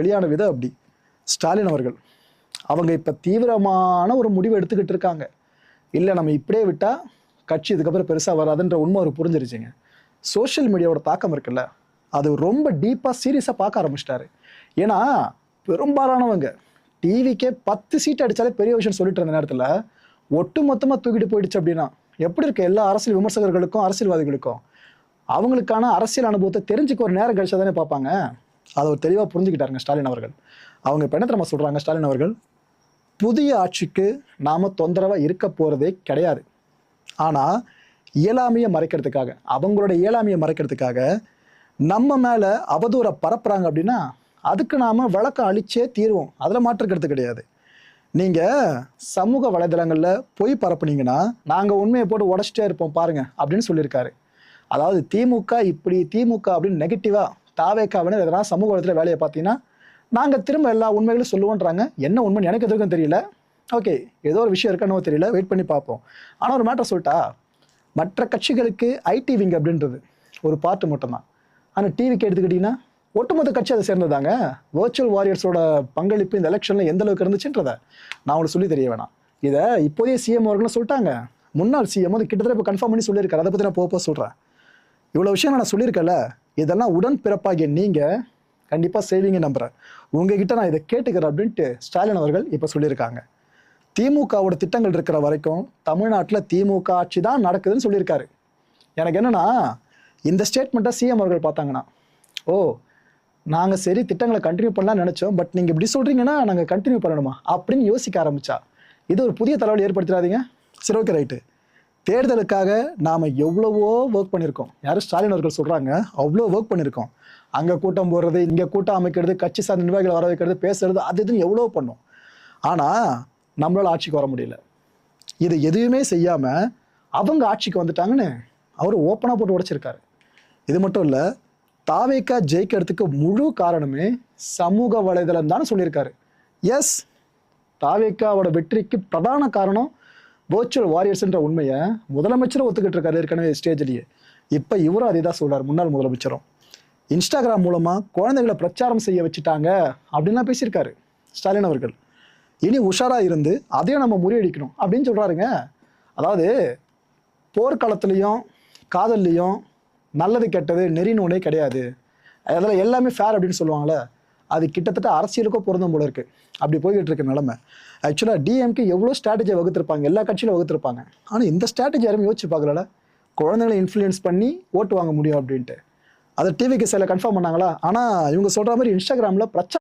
வெளியான விதம் அப்படி. ஸ்டாலின் அவர்கள் அவங்க இப்போ தீவிரமான ஒரு முடிவு எடுத்துக்கிட்டு இருக்காங்க. இல்லை நம்ம இப்படியே விட்டால் கட்சி இதுக்கப்புறம் பெருசாக வராதுன்ற உண்மை அவர் புரிஞ்சிருச்சுங்க. சோஷியல் மீடியாவோட தாக்கம் இருக்குல்ல, அது ரொம்ப டீப்பாக சீரியஸாக பார்க்க ஆரம்பிச்சிட்டாரு. ஏன்னா பெரும்பாலானவங்க டிவிக்கே 10 சீட் அடித்தாலே பெரிய விஷயம் சொல்லிட்டு இருந்த நேரத்தில் ஒட்டு மொத்தமாக தூக்கிட்டு போயிடுச்சு அப்படின்னா எப்படி இருக்கு? எல்லா அரசியல் விமர்சகர்களுக்கும் அரசியல்வாதிகளுக்கும் அவங்களுக்கான அரசியல் அனுபவத்தை தெரிஞ்சுக்க ஒரு நேரம் கழிச்சா தானே பார்ப்பாங்க. அதை ஒரு தெளிவாக புரிஞ்சுக்கிட்டாருங்க ஸ்டாலின் அவர்கள். அவங்க இப்போ என்ன தெரியுமா சொல்கிறாங்க ஸ்டாலின் அவர்கள்? புதிய ஆட்சிக்கு நாம் தொந்தரவாக இருக்க போகிறதே கிடையாது. ஆனால் இயலாமையை மறைக்கிறதுக்காக, அவங்களோட இயலாமையை மறைக்கிறதுக்காக நம்ம மேலே அவதூறை பரப்புகிறாங்க அப்படின்னா அதுக்கு நாம் விளக்கம் அளிச்சே தீர்வோம். அதில் மாற்றுக்கிறது கிடையாது. நீங்கள் சமூக வலைதளங்களில் பொய் பரப்புனீங்கன்னா நாங்கள் உண்மையை போட்டு உடச்சிட்டே இருப்போம் பாருங்க அப்படின்னு சொல்லியிருக்காரு. அதாவது திமுக இப்படி, திமுக அப்படின்னு நெகட்டிவாக தாவேக்காவினர் எதனா சமூக வலைதளத்தில் வேலையை பார்த்தீங்கன்னா நாங்கள் திரும்ப எல்லா உண்மைகளும் சொல்லுவோன்றாங்க. என்ன உண்மைன்னு எனக்கு எதுக்கும் தெரியல. ஓகே, ஏதோ ஒரு விஷயம் இருக்கணும் தெரியல, வெயிட் பண்ணி பார்ப்போம். ஆனால் ஒரு மேட்டர் சொல்லிட்டா, மற்ற கட்சிகளுக்கு ஐடி விங் அப்படின்றது ஒரு பார்ட்டு மட்டும்தான். ஆனால் டிவிக்கு எடுத்துக்கிட்டிங்கன்னா ஒட்டுமொத்த கட்சி அதை சேர்ந்ததாங்க. வர்ச்சுவல் வாரியர்ஸோட பங்களிப்பு இந்த எலெக்ஷனில் எந்த அளவுக்கு இருந்துச்சுன்றதை நான் உங்களுக்கு சொல்லி தெரிய வேணாம். இதை இப்போதைய சிஎம் அவர்களும் சொல்லிட்டாங்க. முன்னாள் சிஎம் வந்து கிட்டத்தட்ட இப்போ கன்ஃபார்ம் பண்ணி சொல்லியிருக்காரு. அதை பற்றி நான் போக சொல்கிறேன். இவ்வளோ விஷயம் நான் சொல்லியிருக்கேன்ல, இதெல்லாம் உடன் பிறப்பாகிய நீங்கள் கண்டிப்பாக செய்வீங்க நம்புகிறேன். உங்ககிட்ட நான் இதை கேட்டுக்கிறேன் அப்படின்ட்டு ஸ்டாலின் அவர்கள் இப்போ சொல்லியிருக்காங்க. திமுகவோட திட்டங்கள் இருக்கிற வரைக்கும் தமிழ்நாட்டில் திமுக ஆட்சி தான் நடக்குதுன்னு சொல்லியிருக்காரு. எனக்கு என்னென்னா, இந்த ஸ்டேட்மெண்ட்டை சிஎம் அவர்கள் பார்த்தாங்கன்னா, ஓ நாங்கள் சரி திட்டங்களை கண்டினியூ பண்ணலாம்னு நினச்சோம், பட் நீங்கள் இப்படி சொல்கிறீங்கன்னா நாங்கள் கண்டினியூ பண்ணணுமா அப்படின்னு யோசிக்க ஆரம்பித்தா இது ஒரு புதிய தலைவலி ஏற்படுத்திடாதீங்க. சரி, ஓகே, ரைட்டு. தேர்தலுக்காக நாம் எவ்வளவோ ஒர்க் பண்ணியிருக்கோம். யாரும் ஸ்டாலின் அவர்கள் சொல்கிறாங்க, அவ்வளோ ஒர்க் பண்ணியிருக்கோம். அங்கே கூட்டம் போடுறது, இங்கே கூட்டம் அமைக்கிறது, கட்சி சார்ந்த நிர்வாகிகளை வர வைக்கிறது, பேசுறது, அது இதுன்னு எவ்வளோ பண்ணோம். ஆனால் நம்மளால் ஆட்சிக்கு வர முடியல. இது எதுவுமே செய்யாமல் அவங்க ஆட்சிக்கு வந்துட்டாங்கன்னு அவர் ஓப்பனாக போட்டு உடைச்சிருக்காரு. இது மட்டும் இல்லை, தாவேக்கா ஜெயிக்கிறதுக்கு முழு காரணமே சமூக வலைதளம் தான் சொல்லியிருக்காரு. எஸ், தாவேக்காவோட வெற்றிக்கு பிரதான காரணம் வர்ச்சுவல் வாரியர்ஸ்ன்ற உண்மையை முதலமைச்சரும் ஒத்துக்கிட்டு இருக்காரு ஏற்கனவே ஸ்டேஜ்லேயே. இப்போ இவரும் அதே தான் சொல்கிறார். முன்னாள் முதலமைச்சரும் இன்ஸ்டாகிராம் மூலமாக குழந்தைகளை பிரச்சாரம் செய்ய வச்சுட்டாங்க அப்படின்லாம் பேசியிருக்காரு ஸ்டாலின் அவர்கள். இனி உஷாராக இருந்து அதையும் நம்ம முறியடிக்கணும் அப்படின்னு சொல்கிறாருங்க. அதாவது போர்க்காலத்துலேயும் காதல்லையும் நல்லது கெட்டது நெறின்னு ஒன்றே கிடையாது, அதில் எல்லாமே ஃபேர் அப்படின்னு சொல்லுவாங்களே, அது கிட்டத்தட்ட அரசியலுக்கும் பொருந்தும் போல இருக்குது. அப்படி போய்கிட்டு இருக்க நிலமை. ஆக்சுவலாக டிஎம்கே எவ்வளோ ஸ்ட்ராட்டஜியை வகுத்திருப்பாங்க, எல்லா கட்சியிலும் வகுத்திருப்பாங்க. ஆனால் இந்த ஸ்ட்ராட்டஜி யாரும் யோசிச்சு பார்க்கல. குழந்தைங்களை இன்ஃப்ளூயன்ஸ் பண்ணி ஓட்டு வாங்க முடியும் அப்படின்ட்டு. அதை டிவிக்கு சில கன்ஃபார்ம் பண்ணாங்களா? ஆனால் இவங்க சொல்கிற மாதிரி இன்ஸ்டாகிராமில் பிரச்சனை